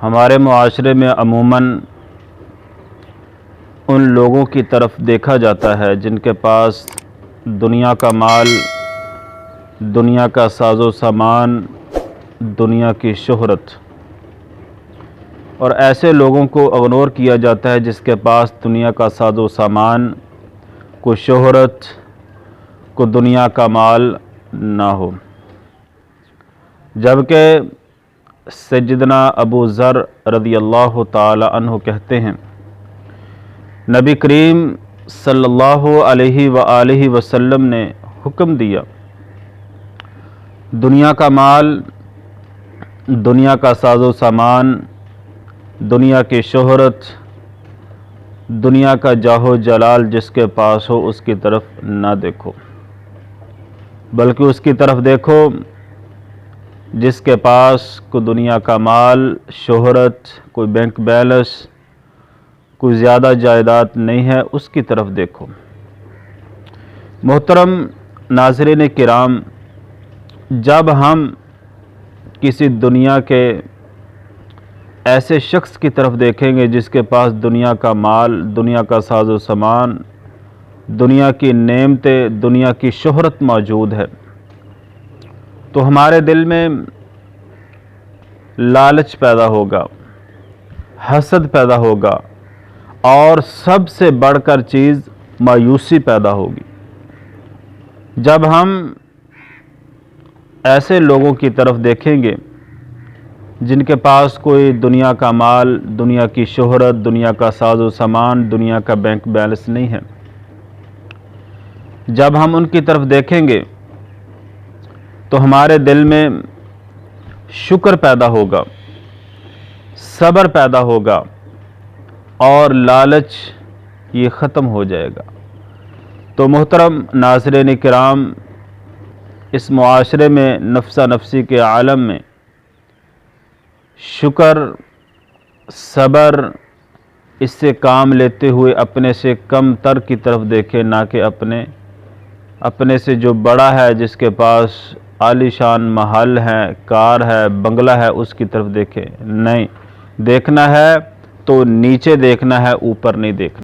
ہمارے معاشرے میں عموماً ان لوگوں کی طرف دیکھا جاتا ہے جن کے پاس دنیا کا مال، دنیا کا ساز و سامان، دنیا کی شہرت، اور ایسے لوگوں کو اگنور کیا جاتا ہے جس کے پاس دنیا کا ساز و سامان، کوئی شہرت، کوئی دنیا کا مال نہ ہو۔ جبکہ سیدنا ابو ذر رضی اللہ تعالی عنہ کہتے ہیں، نبی کریم صلی اللہ علیہ وآلہ وسلم نے حکم دیا، دنیا کا مال، دنیا کا ساز و سامان، دنیا کی شہرت، دنیا کا جاہ و جلال جس کے پاس ہو اس کی طرف نہ دیکھو، بلکہ اس کی طرف دیکھو جس کے پاس کوئی دنیا کا مال، شہرت، کوئی بینک بیلنس، کوئی زیادہ جائیداد نہیں ہے، اس کی طرف دیکھو۔ محترم ناظرین کرام، جب ہم کسی دنیا کے ایسے شخص کی طرف دیکھیں گے جس کے پاس دنیا کا مال، دنیا کا ساز و سامان، دنیا کی نعمتیں، دنیا کی شہرت موجود ہے، تو ہمارے دل میں لالچ پیدا ہوگا، حسد پیدا ہوگا، اور سب سے بڑھ کر چیز مایوسی پیدا ہوگی۔ جب ہم ایسے لوگوں کی طرف دیکھیں گے جن کے پاس کوئی دنیا کا مال، دنیا کی شہرت، دنیا کا ساز و سامان، دنیا کا بینک بیلنس نہیں ہے، جب ہم ان کی طرف دیکھیں گے تو ہمارے دل میں شکر پیدا ہوگا، صبر پیدا ہوگا، اور لالچ یہ ختم ہو جائے گا۔ تو محترم ناظرین کرام، اس معاشرے میں نفسا نفسی کے عالم میں شکر، صبر، اس سے کام لیتے ہوئے اپنے سے کم تر کی طرف دیکھیں، نہ کہ اپنے سے جو بڑا ہے، جس کے پاس عالی شان محل ہے، کار ہے، بنگلہ ہے، اس کی طرف دیکھیں۔ نہیں، دیکھنا ہے تو نیچے دیکھنا ہے، اوپر نہیں دیکھنا۔